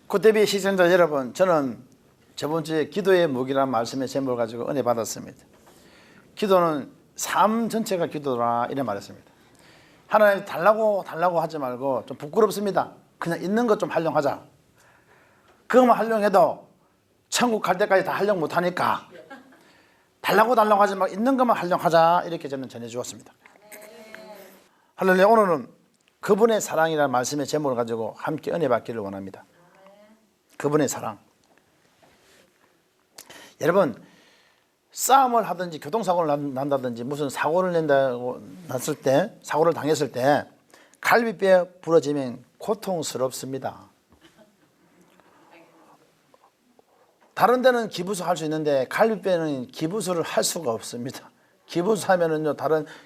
굿TV 시청자 여러분, 저는 저번 주에 기도의 무기라는 말씀의 제목을 가지고 은혜 받았습니다. 기도는 삶 전체가 기도라 이래 말했습니다. 하나님 달라고 하지 말고 좀 부끄럽습니다. 그냥 있는 것 좀 활용하자. 그것만 활용해도 천국 갈 때까지 다 활용 못하니까 달라고 하지 말고 있는 것만 활용하자, 이렇게 저는 전해주었습니다. 할렐루야. 오늘은 그분의 사랑이라는 말씀의 제목을 가지고 함께 은혜 받기를 원합니다. 그분의 사랑. 여러분, 싸움을 하든지 교통사고를 난다든지 무슨 사고를 사고를 당했을 때 갈비뼈 부러지면 고통스럽습니다. 다른 데는 기부수 할 수 있는데 갈비뼈는 기부수를 할 수가 없습니다. 기부수하면은요,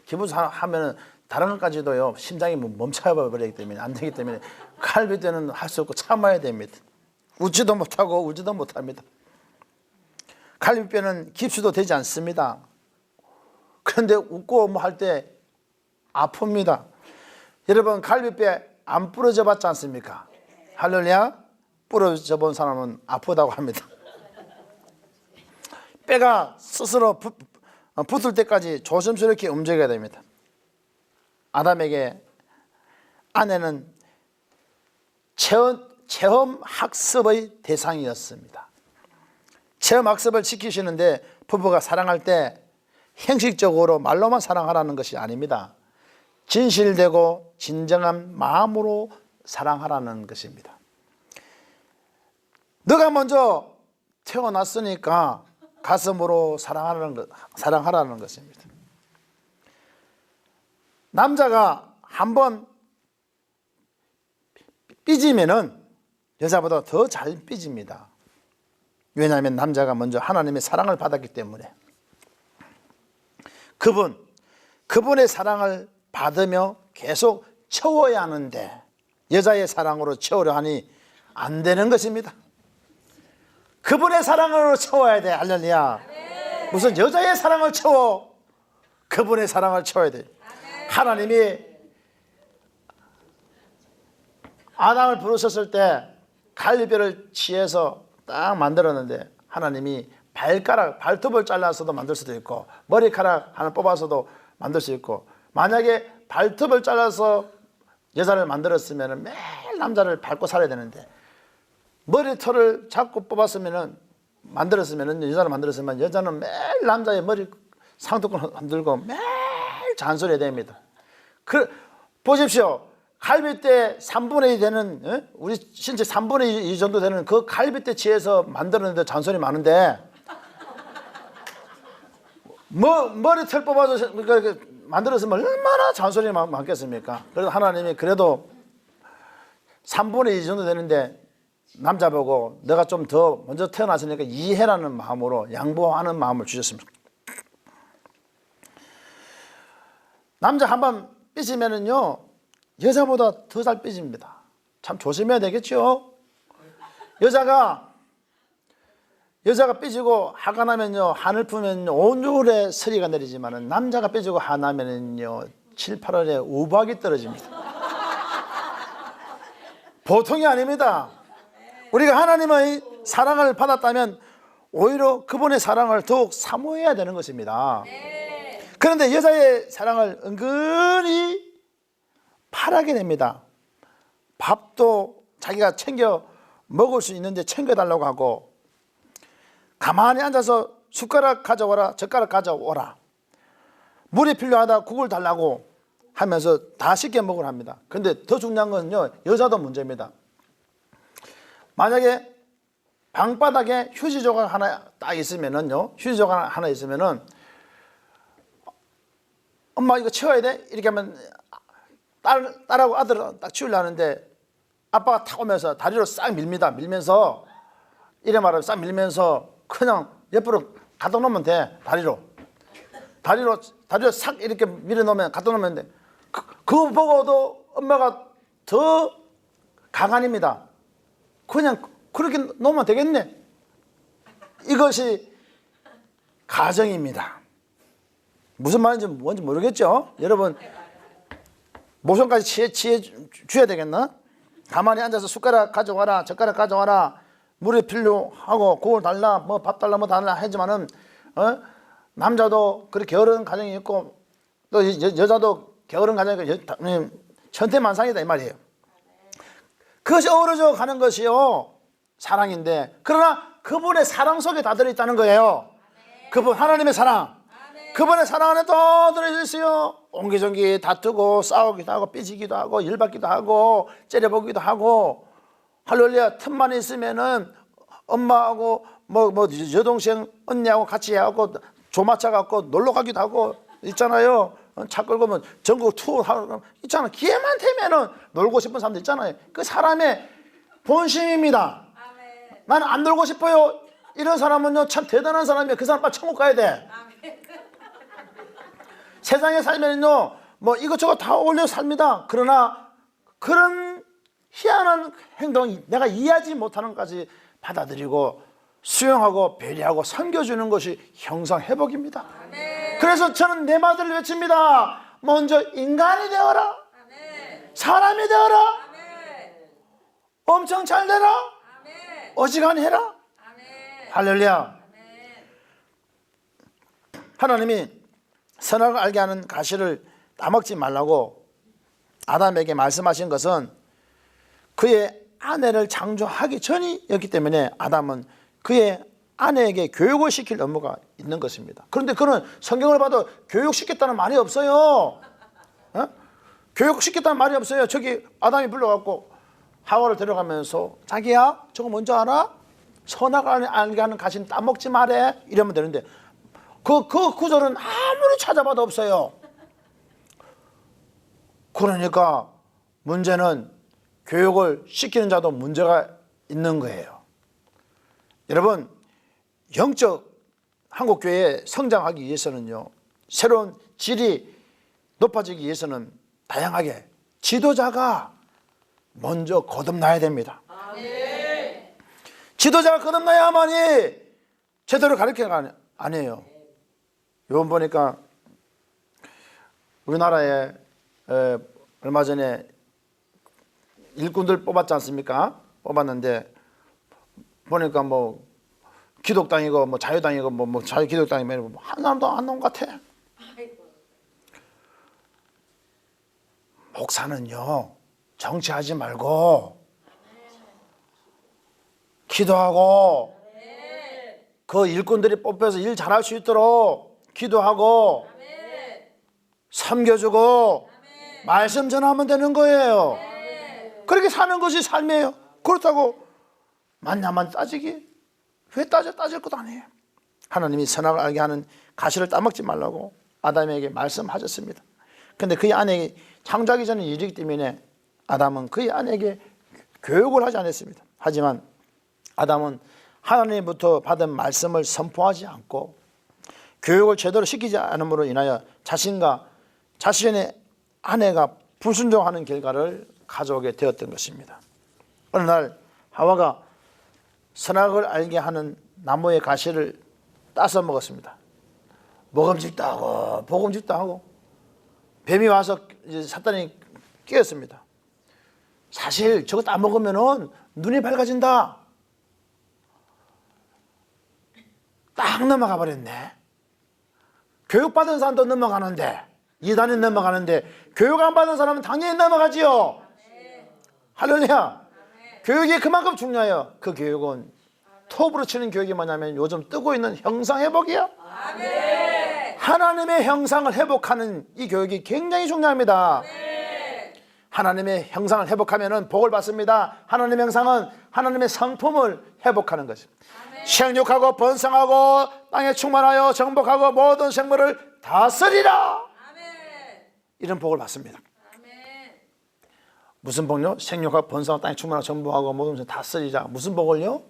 기부수하면은 다른 것까지도요, 심장이 멈춰버리기 때문에 안 되기 때문에 갈비뼈는 할 수 없고 참아야 됩니다. 웃지도 못하고 울지도 못합니다. 갈비뼈는 깁스도 되지 않습니다. 그런데 웃고 뭐 할 때 아픕니다. 여러분, 갈비뼈 안 부러져 봤지 않습니까? 할렐루야. 부러져 본 사람은 아프다고 합니다. 뼈가 스스로 붙을 때까지 조심스럽게 움직여야 됩니다. 아담에게 아내는 체험 학습의 대상이었습니다. 체험 학습을 시키시는데 부부가 사랑할 때 형식적으로 말로만 사랑하라는 것이 아닙니다. 진실되고 진정한 마음으로 사랑하라는 것입니다. 너가 먼저 태어났으니까 가슴으로 사랑하라는 것입니다. 남자가 한번 삐지면은 여자보다 더 잘 삐집니다. 왜냐하면 남자가 먼저 하나님의 사랑을 받았기 때문에. 그분의 사랑을 받으며 계속 채워야 하는데 여자의 사랑으로 채우려 하니 안 되는 것입니다. 그분의 사랑으로 채워야 돼. 할렐루야. 무슨 여자의 사랑을 채워? 그분의 사랑을 채워야 돼. 하나님이 아담을 부르셨을 때 갈비뼈를 취해서 딱 만들었는데 하나님이 발톱을 잘라서도 만들 수도 있고 머리카락 하나 뽑아서도 만들 수 있고, 만약에 발톱을 잘라서 여자를 만들었으면 매일 남자를 밟고 살아야 되는데 머리털을 자꾸 만들었으면 여자를 만들었으면 여자는 매일 남자의 머리 상투권 흔들고 매일 잔소리 해야 됩니다. 보십시오. 갈비뼈 3분의 2 되는, 우리 신체 3분의 2 정도 되는 그 갈비뼈 취해서 만들었는데 잔소리 많은데 머리털 뽑아서 만들었으면 얼마나 잔소리 많겠습니까? 그래서 하나님이 그래도 3분의 2 정도 되는데 남자 보고 너가 좀 더 먼저 태어났으니까 이해라는 마음으로 양보하는 마음을 주셨습니다. 남자 한번 삐지면은요, 여자보다 더 잘 삐집니다. 참 조심해야 되겠죠. 여자가 삐지고 화가 나면요, 하늘 품면요 온줄에 서리가 내리지만은 남자가 삐지고 화 나면은요 7, 8월에 우박이 떨어집니다. 보통이 아닙니다. 우리가 하나님의 사랑을 받았다면 오히려 그분의 사랑을 더욱 사모해야 되는 것입니다. 그런데 여자의 사랑을 은근히 바라게 됩니다. 밥도 자기가 챙겨 먹을 수 있는데 챙겨달라고 하고, 가만히 앉아서 숟가락 가져와라, 젓가락 가져오라, 물이 필요하다, 국을 달라고 하면서 다 시켜 먹으라 합니다. 그런데 더 중요한 건요, 여자도 문제입니다. 만약에 방바닥에 휴지 조각 하나 딱 있으면은요, 엄마 이거 치워야 돼? 이렇게 하면 딸하고 아들은 딱 치우려는데 아빠가 탁 오면서 다리로 싹 밀면서 이래 말하면 싹 밀면서 그냥 옆으로 갖다 놓으면 돼. 다리로 싹 이렇게 밀어놓으면 갖다 놓으면 돼. 그거 보고도 엄마가 더 가관입니다. 그냥 그렇게 놓으면 되겠네. 이것이 가정입니다. 무슨 말인지 뭔지 모르겠죠? 여러분, 모션까지 취해 줘야 되겠나? 가만히 앉아서 숟가락 가져와라, 젓가락 가져와라, 물이 필요하고 국을 달라, 뭐 밥 달라, 뭐 달라 하지만은 남자도 그렇게 게으른 가정이 있고 또 여자도 게으른 가정이 있고 천태만상이다 이 말이에요. 그것이 어우러져 가는 것이요 사랑인데, 그러나 그분의 사랑 속에 다 들어있다는 거예요. 그분 하나님의 사랑, 그분의 사랑 안에 또 들어있어요. 옹기종기 다투고 싸우기도 하고 삐지기도 하고 열받기도 하고 째려보기도 하고, 할렐루야. 틈만 있으면은 엄마하고 뭐 여동생 언니하고 같이 하고 조마차 갖고 놀러 가기도 하고 있잖아요. 차 끌고 뭐 전국 투어 하고 있잖아. 기회만 되면은 놀고 싶은 사람들 있잖아요. 그 사람의 본심입니다. 나는 안 놀고 싶어요. 이런 사람은요 참 대단한 사람이에요. 그 사람 빨리 천국 가야 돼. 세상에 살면요 뭐 이것저것 다 어울려 삽니다. 그러나 그런 희한한 행동, 내가 이해하지 못하는 것까지 받아들이고 수용하고 배려하고 섬겨주는 것이 형상회복입니다. 그래서 저는 내 말들을 외칩니다. 먼저 인간이 되어라. 사람이 되어라. 엄청 잘 되라. 어지간히 해라. 할렐루야. 하나님이 선악을 알게 하는 가시를 따먹지 말라고 아담에게 말씀하신 것은 그의 아내를 창조하기 전이었기 때문에 아담은 그의 아내에게 교육을 시킬 업무가 있는 것입니다. 그런데 그는 성경을 봐도 교육시켰다는 말이 없어요. 교육시켰다는 말이 없어요. 저기 아담이 불러갖고 하와를 데려가면서 자기야 저거 뭔지 알아? 선악을 알게 하는 가시는 따먹지 말해 이러면 되는데 그 구절은 아무리 찾아봐도 없어요. 그러니까 문제는 교육을 시키는 자도 문제가 있는 거예요. 여러분, 영적 한국교회에 성장하기 위해서는요, 새로운 질이 높아지기 위해서는 다양하게 지도자가 먼저 거듭나야 됩니다. 지도자가 거듭나야만이 제대로 가르치는 아니에요. 이번 보니까 우리나라에 얼마 전에 일꾼들 뽑았지 않습니까? 뽑았는데 보니까 뭐 기독당이고 뭐 자유당이고 뭐 자유기독당이면 한 사람도 안 나온 것 같아. 목사는요 정치하지 말고 기도하고 그 일꾼들이 뽑혀서 일 잘할 수 있도록 기도하고 섬겨주고 말씀 전하면 되는 거예요. 그렇게 사는 것이 삶이에요. 그렇다고 만나만 따지기? 왜 따질 것도 아니에요. 하나님이 선악을 알게 하는 가시를 따먹지 말라고 아담에게 말씀하셨습니다. 그런데 그의 아내에게 창조하기 전에 일이기 때문에 아담은 그의 아내에게 교육을 하지 않았습니다. 하지만 아담은 하나님부터 받은 말씀을 선포하지 않고 교육을 제대로 시키지 않음으로 인하여 자신과 자신의 아내가 불순종하는 결과를 가져오게 되었던 것입니다. 어느 날 하와가 선악을 알게 하는 나무의 가시를 따서 먹었습니다. 먹음직도 하고 복음직도 하고 뱀이 와서 이제 사탄이 끼었습니다. 사실 저거 따먹으면 눈이 밝아진다. 딱 넘어가 버렸네. 교육받은 사람도 넘어가는데, 이단이 넘어가는데 교육 안 받은 사람은 당연히 넘어가지요. 할렐루야. 교육이 그만큼 중요해요. 그 교육은 톱으로 치는 교육이 뭐냐면 요즘 뜨고 있는 형상회복이야. 하나님의 형상을 회복하는 이 교육이 굉장히 중요합니다. 하나님의 형상을 회복하면 복을 받습니다. 하나님의 형상은 하나님의 성품을 회복하는 것입니다. 생육하고 번성하고 땅에 충만하여 정복하고 모든 생물을 다스리라. 이런 복을 받습니다. 무슨 복요? 생육하고 번성하고 땅에 충만하고 정복하고 모든 생물을 다스리라. 무슨 복을요?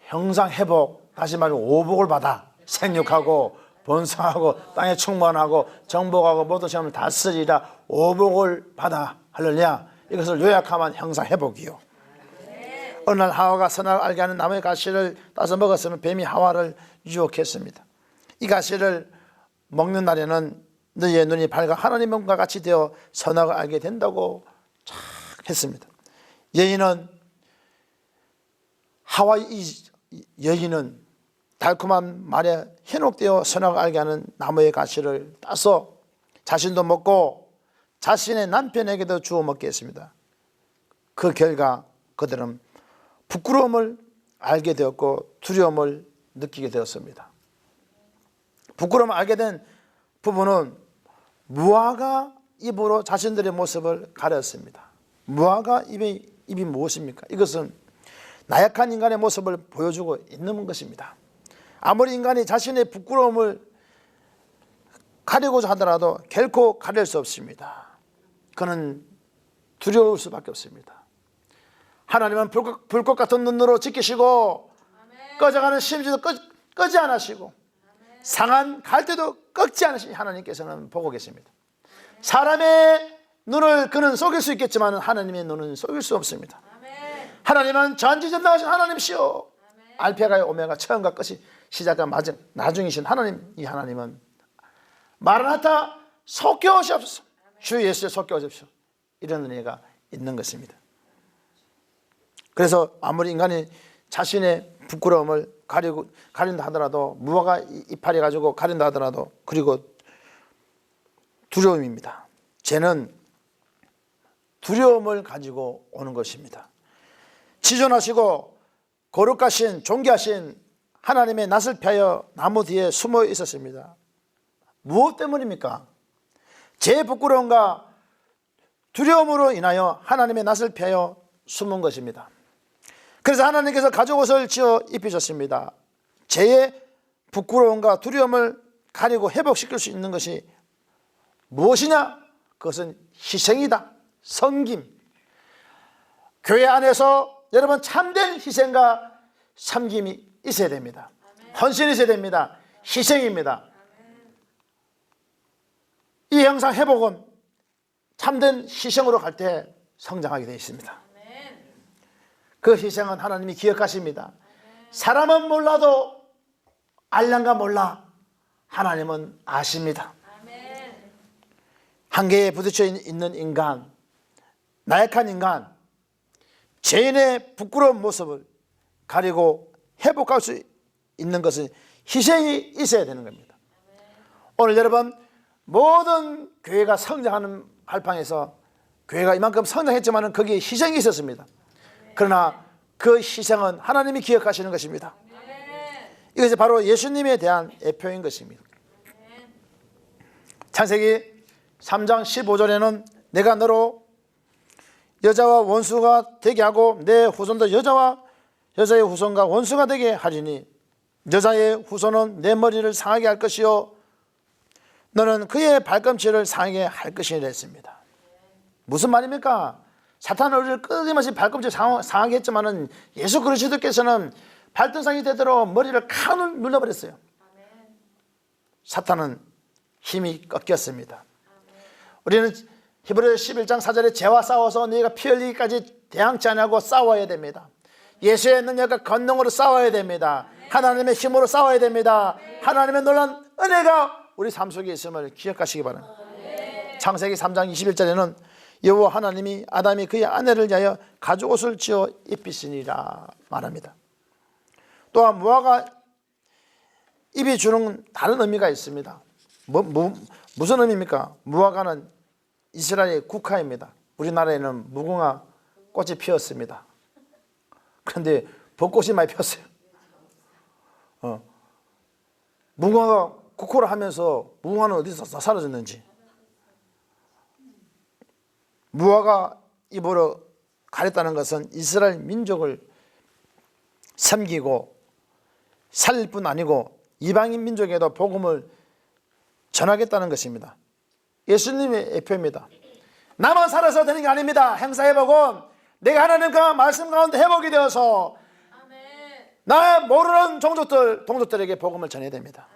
형상 회복. 다시 말하면 오복을 받아. 생육하고 번성하고 땅에 충만하고 정복하고 모든 생물을 다스리라. 오복을 받아. 할렐루야. 이것을 요약하면 형상 회복이요. 어느 날 하와가 선악을 알게 하는 나무의 가시를 따서 먹었으면 뱀이 하와를 유혹했습니다. 이 가시를 먹는 날에는 너희의 눈이 밝아 하나님과 같이 되어 선악을 알게 된다고 했습니다. 여인은 달콤한 말에 현혹되어 선악을 알게 하는 나무의 가시를 따서 자신도 먹고 자신의 남편에게도 주워 먹게 했습니다. 그 결과 그들은 부끄러움을 알게 되었고 두려움을 느끼게 되었습니다. 부끄러움을 알게 된 부부는 무화과 잎으로 자신들의 모습을 가렸습니다. 무화과 잎이 무엇입니까? 이것은 나약한 인간의 모습을 보여주고 있는 것입니다. 아무리 인간이 자신의 부끄러움을 가리고자 하더라도 결코 가릴 수 없습니다. 그는 두려울 수밖에 없습니다. 하나님은 불꽃 같은 눈으로 지키시고 꺼져가는 심지도 끄지 않으시고 상한 갈대도 꺾지 않으신 하나님께서는 보고 계십니다. 사람의 눈을 그는 속일 수 있겠지만 하나님의 눈은 속일 수 없습니다. 하나님은 전지전능하신 하나님이시오. 알파가 오메가 처음과 끝이 시작과 마지막 나중이신 하나님, 이 하나님은 마라나타 속겨 오시옵소서. 주 예수에 속겨 오십시오. 이런 은혜가 있는 것입니다. 그래서 아무리 인간이 자신의 부끄러움을 가린다 하더라도 무화과 이파리 가지고 가린다 하더라도 그리고 두려움입니다. 죄는 두려움을 가지고 오는 것입니다. 지존하시고 거룩하신 존귀하신 하나님의 낯을 피하여 나무 뒤에 숨어 있었습니다. 무엇 때문입니까? 제 부끄러움과 두려움으로 인하여 하나님의 낯을 피하여 숨은 것입니다. 그래서 하나님께서 가죽옷을 지어 입히셨습니다. 죄의 부끄러움과 두려움을 가리고 회복시킬 수 있는 것이 무엇이냐? 그것은 희생이다. 섬김. 교회 안에서 여러분 참된 희생과 섬김이 있어야 됩니다. 헌신이 있어야 됩니다. 희생입니다. 이 영상 회복은 참된 희생으로 갈 때 성장하게 되어 있습니다. 그 희생은 하나님이 기억하십니다. 사람은 몰라도 알랑가 몰라 하나님은 아십니다. 한계에 부딪혀 있는 인간, 나약한 인간, 죄인의 부끄러운 모습을 가리고 회복할 수 있는 것은 희생이 있어야 되는 겁니다. 오늘 여러분 모든 교회가 성장하는 발판에서 교회가 이만큼 성장했지만 거기에 희생이 있었습니다. 그러나 그 희생은 하나님이 기억하시는 것입니다. 이것이 바로 예수님에 대한 예표인 것입니다. 창세기 3장 15절에는 내가 너로 여자와 원수가 되게 하고 내 후손도 여자의 후손과 원수가 되게 하리니 여자의 후손은 내 머리를 상하게 할 것이요 너는 그의 발꿈치를 상하게 할 것이라 했습니다. 무슨 말입니까? 사탄은 우리를 끊임없이 발꿈치 상하게 했지만 예수 그리스도께서는 발등상이 되도록 머리를 칼을 눌러버렸어요. 사탄은 힘이 꺾였습니다. 우리는 히브리서 11장 4절에 죄와 싸워서 너희가 피 흘리기까지 대항치 않고 싸워야 됩니다. 예수의 능력과 권능으로 싸워야 됩니다. 하나님의 힘으로 싸워야 됩니다. 하나님의 놀라운 은혜가 우리 삶 속에 있음을 기억하시기 바랍니다. 창세기 3장 21절에는 여호와 하나님이 아담이 그의 아내를 위하여 가죽옷을 지어 입히시니라 말합니다. 또한 무화과 잎이 주는 다른 의미가 있습니다. 무슨 의미입니까? 무화과는 이스라엘의 국화입니다. 우리나라에는 무궁화 꽃이 피었습니다. 그런데 벚꽃이 많이 피었어요. 무궁화가 국호를 하면서 무궁화는 어디서 사라졌는지. 무화과 잎으로 가렸다는 것은 이스라엘 민족을 섬기고 살릴 뿐 아니고 이방인 민족에도 복음을 전하겠다는 것입니다. 예수님의 예표입니다. 나만 살아서 되는 게 아닙니다. 행사의 복음, 내가 하나님과 말씀 가운데 회복이 되어서 나 모르는 동족들에게 복음을 전해야 됩니다.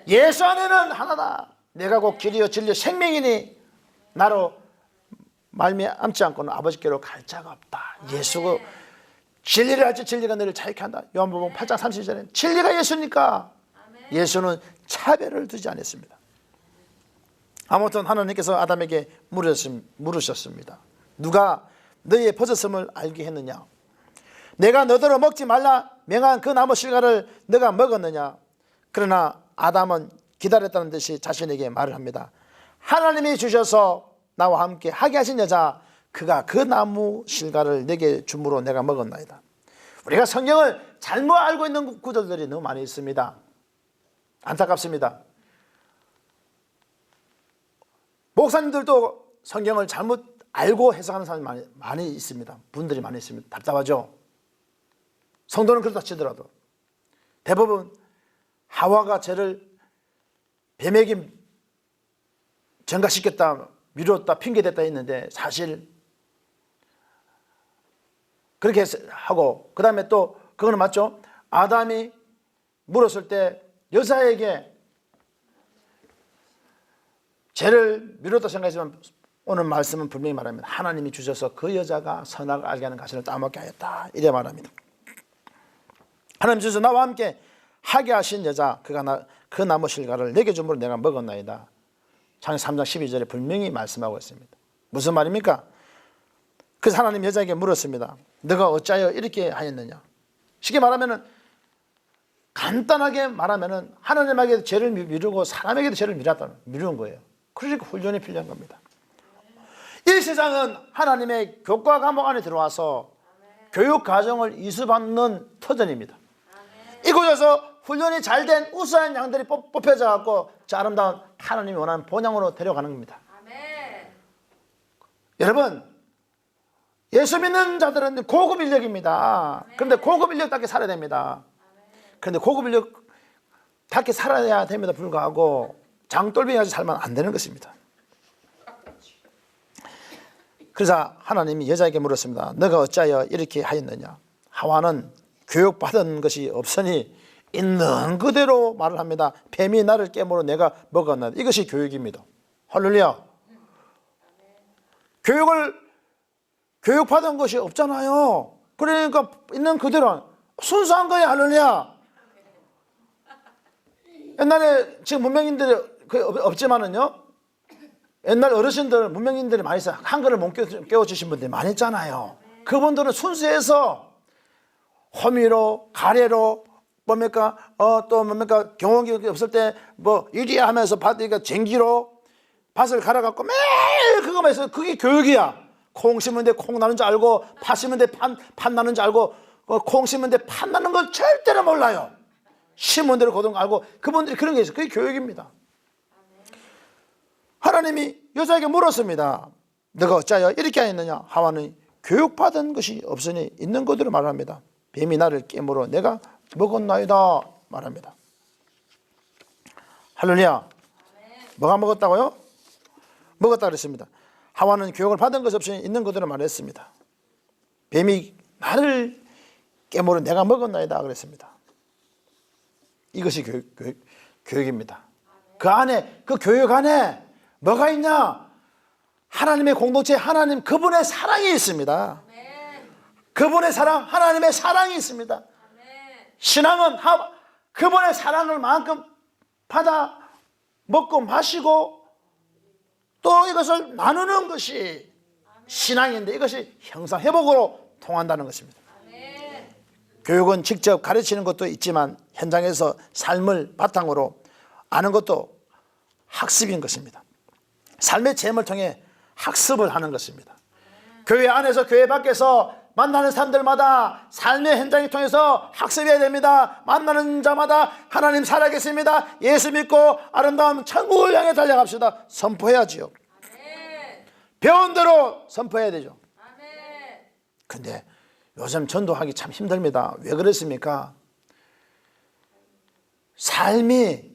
예수 안에는 하나다. 내가 곧 길이요 진리요 생명이니 나로 말미암지 않고는 아버지께로 갈 자가 없다. 예수가 진리를 할지 진리가 너를 자유케 한다. 요한복음 8장 30절에 진리가 예수니까 예수는 차별을 두지 않았습니다. 아무튼 하나님께서 아담에게 물으셨습니다. 누가 너희의 버섯음을 알게 했느냐? 내가 너더러 먹지 말라 명한 그 나무 실과를 너가 먹었느냐? 그러나 아담은 기다렸다는 듯이 자신에게 말을 합니다. 하나님이 주셔서 나와 함께 하게 하신 여자, 그가 그 나무 실과를 내게 주므로 내가 먹었나이다. 우리가 성경을 잘못 알고 있는 구절들이 너무 많이 있습니다. 안타깝습니다. 목사님들도 성경을 잘못 알고 해석하는 사람이 많이 있습니다. 분들이 많이 있습니다. 답답하죠. 성도는 그렇다 치더라도 대부분 하와가 죄를 뱀에게 전가시켰다, 미뤘다, 핑계댔다 했는데 사실 그렇게 하고, 그 다음에 또 그거는 맞죠. 아담이 물었을 때 여자에게 죄를 미뤘다 생각했지만 오늘 말씀은 분명히 말합니다. 하나님이 주셔서 그 여자가 선악을 알게 하는 가시를 따먹게 하였다, 이래 말합니다. 하나님 주셔서 나와 함께 하게 하신 여자, 그가 그 나무 실과를 내게 주므로 내가 먹었나이다. 창세기 3장 12절에 분명히 말씀하고 있습니다. 무슨 말입니까? 그래서 하나님 여자에게 물었습니다. 너가 어찌하여 이렇게 하였느냐? 쉽게 말하면, 간단하게 말하면 하나님에게 죄를 미루고 사람에게도 죄를 미루는 거예요. 그러니까 훈련이 필요한 겁니다. 이 세상은 하나님의 교과 과목 안에 들어와서 교육 과정을 이수받는 터전입니다. 이곳에서 훈련이 잘된 우수한 양들이 뽑혀져 갖고 저 아름다운 하나님이 원하는 본향으로 데려가는 겁니다. 여러분, 예수 믿는 자들은 고급 인력입니다. 그런데 고급 인력답게 살아야 됩니다. 그런데 고급 인력답게 살아야 됩니다. 불구하고 장돌뱅이같이 살면 안 되는 것입니다. 그래서 하나님이 여자에게 물었습니다. 너가 어찌하여 이렇게 하였느냐? 하와는 교육받은 것이 없으니 있는 그대로 말을 합니다. 뱀이 나를 깨물어 내가 먹었나이다. 이것이 교육입니다. 할렐루야. 교육받은 것이 없잖아요. 그러니까 있는 그대로 순수한 거예요. 할렐루야. 옛날에 지금 문명인들이 없지만은요, 옛날 어르신들, 문명인들이 많이 있어요. 한글을 못 깨워주신 분들이 많이 있잖아요. 그분들은 순수해서 호미로, 가래로, 뭡니까? 또 뭡니까? 경험이 없을 때 뭐 이리야 하면서 쟁기로 밭을 갈아갖고 매일 그거만 해서 그게 교육이야. 콩 심은 데 콩 나는 줄 알고, 팥 심은 데 팥 나는 줄 알고, 콩 심은 데 팥 나는 걸 절대로 몰라요. 심은 대로 거둔 거 알고, 그분들이 그런 게 있어요. 그게 교육입니다. 하나님이 여자에게 물었습니다. 너가 어찌하여 이렇게 하였느냐? 하와는 교육받은 것이 없으니 있는 그대로 말합니다. 뱀이 나를 깨물어 내가 먹었나이다 말합니다. 할렐루야. 뭐가 먹었다고요? 먹었다 그랬습니다. 하와는 교육을 받은 것이 없으니 있는 그대로 말했습니다. 뱀이 나를 깨물어 내가 먹었나이다 그랬습니다. 이것이 교육입니다. 그 안에, 그 교육 안에 뭐가 있냐? 하나님의 공동체, 하나님 그분의 사랑이 있습니다. 그분의 사랑, 하나님의 사랑이 있습니다. 신앙은 그분의 사랑을 만큼 받아 먹고 마시고 또 이것을 나누는 것이 신앙인데, 이것이 형상회복으로 통한다는 것입니다. 교육은 직접 가르치는 것도 있지만 현장에서 삶을 바탕으로 아는 것도 학습인 것입니다. 삶의 체험을 통해 학습을 하는 것입니다. 교회 안에서 교회 밖에서 만나는 사람들마다 삶의 현장을 통해서 학습해야 됩니다. 만나는 자마다 하나님 살아계십니다. 예수 믿고 아름다운 천국을 향해 달려갑시다. 선포해야지요. 배운 대로 선포해야 되죠. 근데 요즘 전도하기 참 힘듭니다. 왜 그렇습니까? 삶이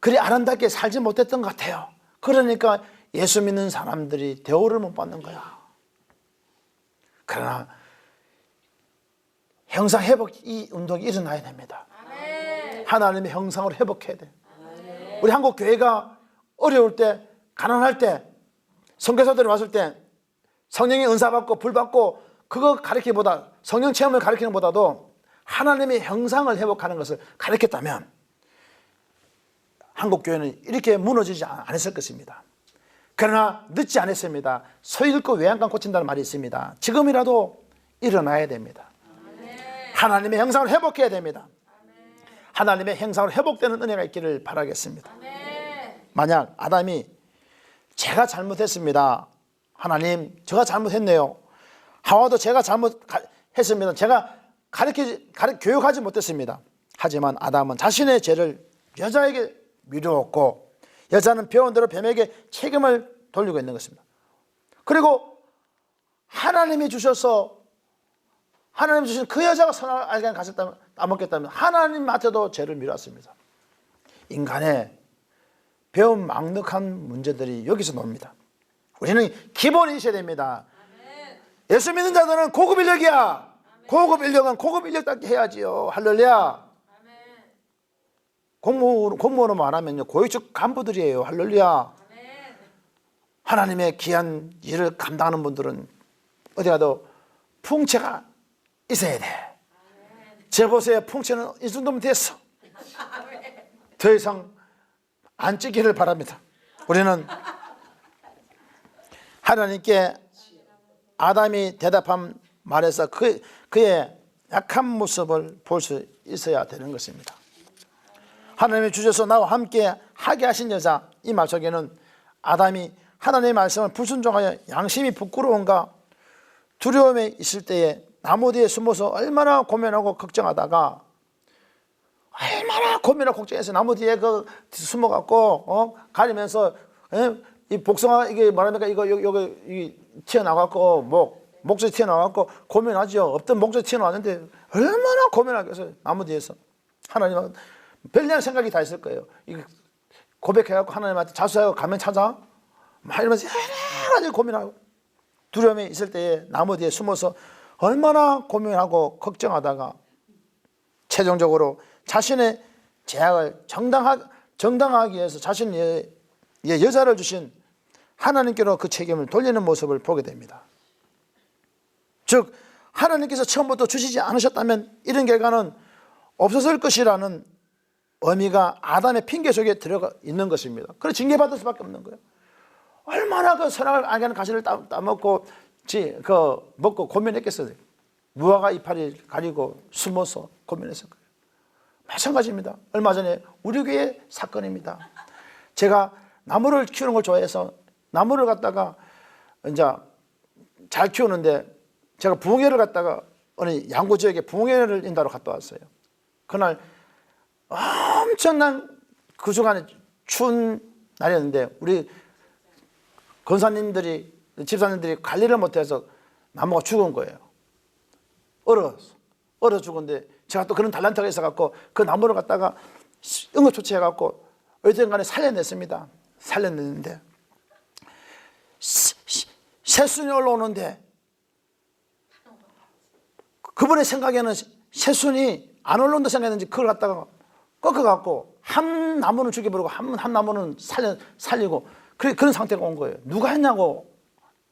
그리 아름답게 살지 못했던 것 같아요. 그러니까 예수 믿는 사람들이 대우를 못 받는 거야. 그러나 형상 회복, 이 운동이 일어나야 됩니다. 하나님의 형상으로 회복해야 돼. 우리 한국 교회가 어려울 때, 가난할 때, 선교사들이 왔을 때 성령의 은사 받고 불 받고 그거 가르치기보다, 성령 체험을 가르치는 보다도 하나님의 형상을 회복하는 것을 가르쳤다면 한국 교회는 이렇게 무너지지 않았을 것입니다. 그러나 늦지 않았습니다. 소 잃고 외양간 고친다는 말이 있습니다. 지금이라도 일어나야 됩니다. 하나님의 형상을 회복해야 됩니다. 하나님의 형상으로 회복되는 은혜가 있기를 바라겠습니다. 만약 아담이 제가 잘못했습니다. 하나님, 제가 잘못했네요. 하와도 제가 잘못했습니다. 제가 교육하지 못했습니다. 하지만 아담은 자신의 죄를 여자에게 미루었고 여자는 배운 대로 뱀에게 책임을 돌리고 있는 것입니다. 그리고 하나님이 주신 그 여자가 선악을 알게 가셨다면 따먹겠다면 하나님한테도 죄를 미뤘습니다. 인간의 배운 망측한 문제들이 여기서 나옵니다. 우리는 기본이 있어야 됩니다. 예수 믿는 자들은 고급 인력이야. 고급 인력은 고급 인력답게 해야지요. 할렐루야. 공무원으로 말하면요, 고위직 간부들이에요. 할렐루야. 하나님의 귀한 일을 감당하는 분들은 어디 가도 풍채가 있어야 돼. 제 보세요. 풍채는 이 정도면 됐어. 더 이상 안 찌기를 바랍니다. 우리는 하나님께 아담이 대답한 말에서 그의 약한 모습을 볼 수 있어야 되는 것입니다. 하나님이 주셔서 나와 함께 하게 하신 여자, 이 말 속에는 아담이 하나님의 말씀을 불순종하여 양심이 부끄러운가 두려움에 있을 때에 나무 뒤에 숨어서 얼마나 고민하고 걱정하다가 얼마나 고민하고 걱정해서 나무 뒤에 숨어갖고 가리면서 이 복숭아 이게 말합니까 이거 여기 튀어나와갖고 목소리 튀어나와갖고 고민하죠. 없던 목소리 튀어나왔는데 얼마나 고민하겠어요. 나무 뒤에서 하나님은 별다른 생각이 다 있을 거예요. 이거 고백해갖고 하나님한테 자수하고 가면 찾아 막 이러면서 여러 가지 고민하고 두려움이 있을 때에 나무 뒤에 숨어서 얼마나 고민하고 걱정하다가 최종적으로 자신의 죄악을 정당하기 위해서 자신의 여자를 주신 하나님께로 그 책임을 돌리는 모습을 보게 됩니다. 즉 하나님께서 처음부터 주시지 않으셨다면 이런 결과는 없었을 것이라는 의미가 아담의 핑계 속에 들어가 있는 것입니다. 그래서 징계받을 수밖에 없는 거예요. 얼마나 그 선악을 알게 하는 가시를 따먹고 먹고 고민했겠어요. 무화과 이파리 가리고 숨어서 고민했을 거예요. 마찬가지입니다. 얼마 전에 우리 교회 사건입니다. 제가 나무를 키우는 걸 좋아해서 나무를 갖다가 이제 잘 키우는데 제가 부흥회를 갔다가 어느 양구 지역에 부흥회를 인도하러 갔다 왔어요. 그날 엄청난 그 주간에 추운 날이었는데 우리 권사님들이 집사님들이 관리를 못해서 나무가 죽은 거예요. 얼어 죽은데 제가 또 그런 달란트가 있어갖고 그 나무를 갖다가 응급조치해갖고 어쨌든 간에 살려냈습니다. 살려냈는데 새순이 올라오는데 그분의 생각에는 새순이 안 올라온다 생각했는지 그걸 갖다가 꺾어갖고 한 나무는 죽여버리고 한 나무는 살리고 그런 상태가 온 거예요. 누가 했냐고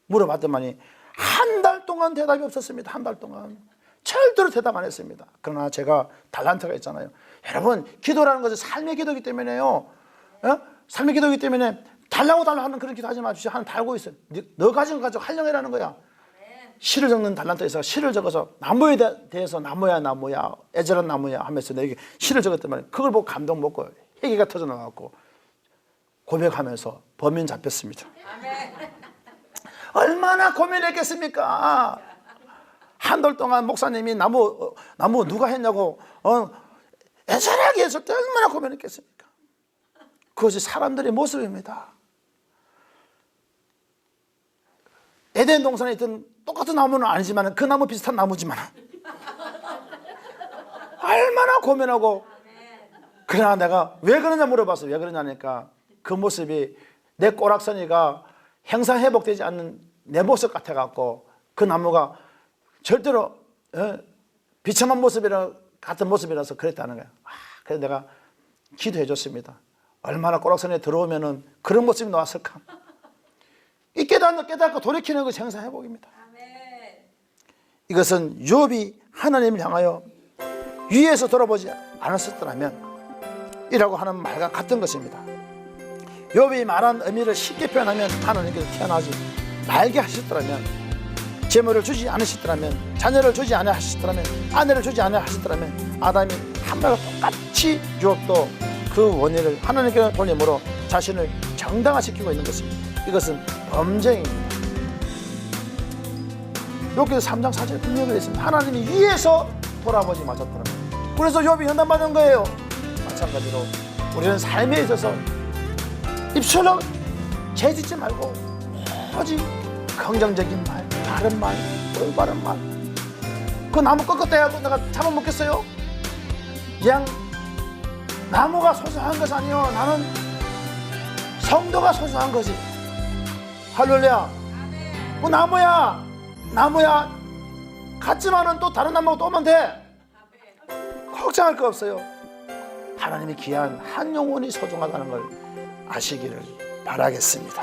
물어봤더니 한 달 동안 대답이 없었습니다. 한 달 동안 절대로 대답 안 했습니다. 그러나 제가 달란트가 있잖아요. 여러분 기도라는 것은 삶의 기도이기 때문에요. 삶의 기도이기 때문에 달라고 하는 그런 기도 하지 마십시오. 하나님 달고 있어요. 너 가진 거 가지고 활용해라는 거야. 시를 적는 달란트가 있어서 시를 적어서 나무에 대해서 나무야 애절한 나무야 하면서 내게 시를 적었단 말이에요. 그걸 보고 감동 먹고 회개가 터져나가고 고백하면서 범인 잡혔습니다. 얼마나 고민했겠습니까? 한 달 동안 목사님이 나무 누가 했냐고 애절하게 했을 때 얼마나 고민했겠습니까? 그것이 사람들의 모습입니다. 에덴 동산에 있던 똑같은 나무는 아니지만 그 나무 비슷한 나무지만 얼마나 고민하고 그러나 내가 왜 그러냐 물어봤어요. 왜 그러냐니까 그 모습이 내 꼬락서니가 형상회복되지 않는 내 모습 같아갖고 그 나무가 절대로 비참한 같은 모습이라서 그랬다는 거야. 그래서 내가 기도해 줬습니다. 얼마나 꼬락선에 들어오면은 그런 모습이 나왔을까. 이 깨닫고 돌이키는 것이 형상회복입니다. 이것은 욥이 하나님을 향하여 위에서 돌아보지 않았었더라면 이라고 하는 말과 같은 것입니다. 욥이 말한 의미를 쉽게 표현하면 하나님께서 태어나지 말게 하셨더라면, 재물을 주지 않으셨더라면, 자녀를 주지 않으셨더라면, 아내를 주지 않으셨더라면 아담이 한 말과 똑같이 욥도 그 원인을 하나님께 돌림으로 자신을 정당화시키고 있는 것입니다. 이것은 범죄입니다. 욥기서 3장 4절에 분명히 했습니다. 하나님이 위에서 돌아보지 마셨더라면. 그래서 욥이 현단받은 거예요. 마찬가지로 우리는 삶에 있어서 입술로 죄짓지 말고 오직 긍정적인 말, 바른 말, 올바른 말. 그 나무 꺾었다 내가 잡아먹겠어요? 그냥 나무가 소중한 것이 아니요, 나는 성도가 소중한 거지. 할렐루야. 그 나무야 같지만은 또 다른 나무가 또 오면 돼. 걱정할 거 없어요. 하나님이 귀한 한 영혼이 소중하다는 걸 아시기를 바라겠습니다.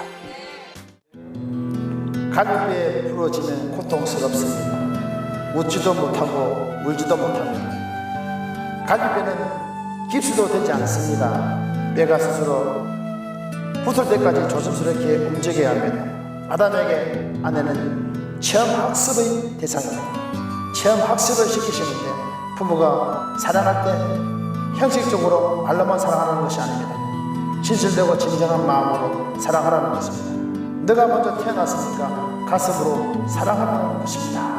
갈비뼈에 부러지면 고통스럽습니다. 웃지도 못하고 울지도 못합니다. 갈비뼈는 깁스도 되지 않습니다. 뼈가 스스로 붙을 때까지 조심스럽게 움직여야 합니다. 아담에게 아내는 체험 학습의 대상입니다. 체험 학습을 시키시는데, 부부가 사랑할 때 형식적으로 말로만 사랑하는 것이 아닙니다. 진실되고 진정한 마음으로 사랑하라는 것입니다. 너가 먼저 태어났으니까 가슴으로 사랑하라는 것입니다.